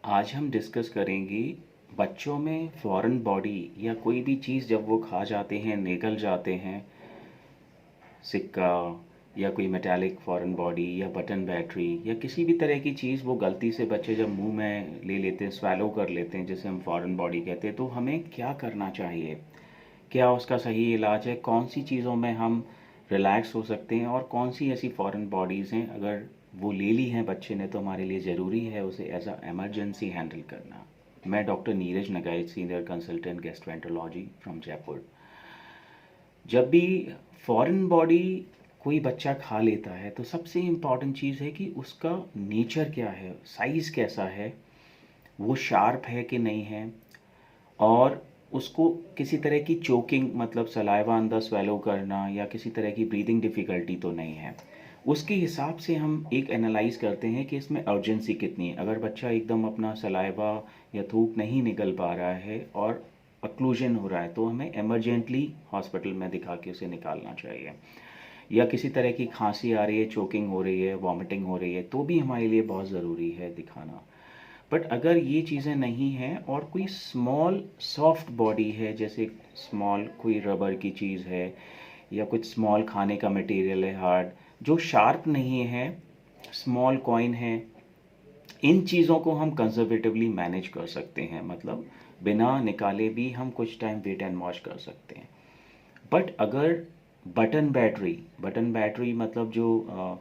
आज हम डिस्कस करेंगे बच्चों में फॉरेन बॉडी या कोई भी चीज़ जब वो खा जाते हैं, निगल जाते हैं, सिक्का या कोई मेटालिक फॉरेन बॉडी या बटन बैटरी या किसी भी तरह की चीज़ वो गलती से बच्चे जब मुंह में ले लेते हैं, स्वैलो कर लेते हैं, जिसे हम फॉरेन बॉडी कहते हैं, तो हमें क्या करना चाहिए? क्या उसका सही इलाज है? कौन सी चीज़ों में हम रिलैक्स हो सकते हैं और कौन सी ऐसी फॉरेन बॉडीज़ हैं, अगर वो ले ली हैं बच्चे ने, तो हमारे लिए ज़रूरी है उसे एज अ एमरजेंसी हैंडल करना। मैं doctor Neeraj Nagaich, senior consultant gastroenterology from Jaipur. जब भी फॉरेन बॉडी कोई बच्चा खा लेता है तो सबसे इम्पॉर्टेंट चीज़ है कि उसका नेचर क्या है, साइज़ कैसा है, वो शार्प है कि नहीं है, और उसको किसी तरह की चोकिंग मतलब सलाइवा अंदर स्वेलो करना या किसी तरह की ब्रीदिंग डिफ़िकल्टी तो नहीं है। उसके हिसाब से हम एक एनालाइज़ करते हैं कि इसमें अर्जेंसी कितनी है। अगर बच्चा एकदम अपना सलाइवा या थूक नहीं निकल पा रहा है और अक्लूजन हो रहा है, तो हमें इमरजेंटली हॉस्पिटल में दिखा के उसे निकालना चाहिए। या किसी तरह की खांसी आ रही है, चोकिंग हो रही है, वॉमिटिंग हो रही है, तो भी हमारे लिए बहुत ज़रूरी है दिखाना। बट अगर ये चीज़ें नहीं हैं और कोई स्मॉल सॉफ्ट बॉडी है, जैसे स्मॉल कोई रबर की चीज़ है या कुछ स्मॉल खाने का मटेरियल है हार्ड, जो शार्प नहीं है, स्मॉल कॉइन है, इन चीज़ों को हम कंजर्वेटिवली मैनेज कर सकते हैं। मतलब बिना निकाले भी हम कुछ टाइम वेट एंड वॉश कर सकते हैं। बट अगर बटन बैटरी मतलब जो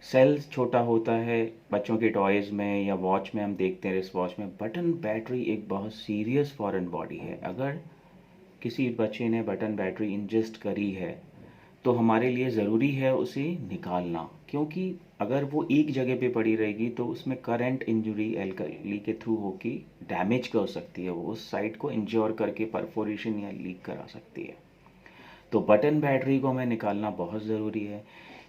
सेल्स छोटा होता है बच्चों के टॉयज़ में या वॉच में, हम देखते हैं रिस्ट वॉच में, बटन बैटरी एक बहुत सीरियस फॉरेन बॉडी है। अगर किसी बच्चे ने बटन बैटरी इंजेस्ट करी है तो हमारे लिए ज़रूरी है उसे निकालना, क्योंकि अगर वो एक जगह पे पड़ी रहेगी तो उसमें करंट इंजरी एल्कली के थ्रू होके डैमेज कर सकती है, वो उस साइड को इंज्योर करके परफोरेशन या लीक करा सकती है। तो बटन बैटरी को हमें निकालना बहुत ज़रूरी है।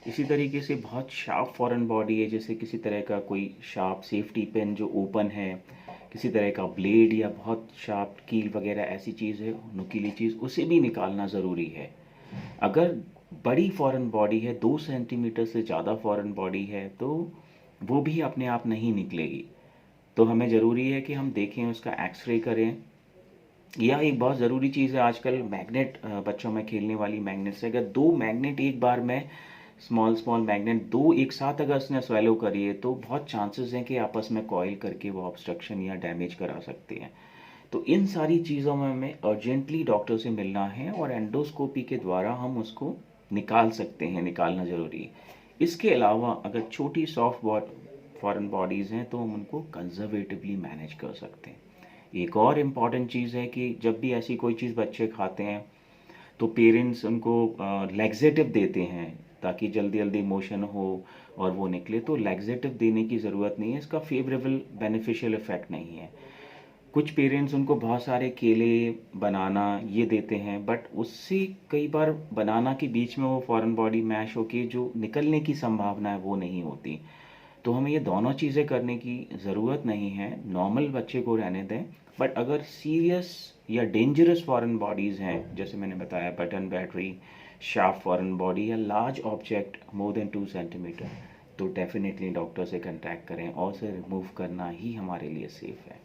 इसी तरीके से बहुत शार्प फॉरेन बॉडी है, जैसे किसी तरह का कोई शार्प सेफ्टी पिन जो ओपन है, किसी तरह का ब्लेड या बहुत शार्प कील वगैरह ऐसी चीज़ है, नुकीली चीज़, उसे भी निकालना ज़रूरी है। अगर बड़ी फॉरेन बॉडी है, 2 सेंटीमीटर से ज़्यादा फॉरेन बॉडी है, तो वो भी अपने आप नहीं निकलेगी। तो हमें ज़रूरी है कि हम देखें, उसका एक्सरे करें। या एक बहुत ज़रूरी चीज़ है आजकल, मैग्नेट, बच्चों में खेलने वाली मैग्नेट से अगर 2 मैग्नेट एक बार में, स्मॉल स्मॉल मैग्नेट 2 एक साथ अगर उसने स्वेलो करी है, तो बहुत चांसेस हैं कि आपस में कॉइल करके वो ऑब्स्ट्रक्शन या डैमेज करा सकते हैं। तो इन सारी चीज़ों में हमें अर्जेंटली डॉक्टर से मिलना है और एंडोस्कोपी के द्वारा हम उसको निकाल सकते हैं, निकालना ज़रूरी है। इसके अलावा अगर छोटी सॉफ्ट फॉरेन बॉडीज़ हैं तो हम उनको कंजर्वेटिवली मैनेज कर सकते हैं। एक और इम्पॉर्टेंट चीज़ है कि जब भी ऐसी कोई चीज़ बच्चे खाते हैं तो पेरेंट्स उनको लैक्सेटिव देते हैं ताकि जल्दी जल्दी मोशन हो और वो निकले। तो लैक्सेटिव देने की ज़रूरत नहीं है, इसका फेवरेबल बेनिफिशियल इफ़ेक्ट नहीं है। कुछ पेरेंट्स उनको बहुत सारे केले, बनाना ये देते हैं, बट उससे कई बार बनाना के बीच में वो फॉरेन बॉडी मैश होके जो निकलने की संभावना है वो नहीं होती। तो हमें ये दोनों चीज़ें करने की ज़रूरत नहीं है, नॉर्मल बच्चे को रहने दें। बट अगर सीरियस या डेंजरस फॉरेन बॉडीज़ हैं, जैसे मैंने बताया button battery, sharp foreign body या large object more than 2 centimetre, तो डेफिनेटली डॉक्टर से कंटैक्ट करें और उसे रिमूव करना ही हमारे लिए सेफ़ है।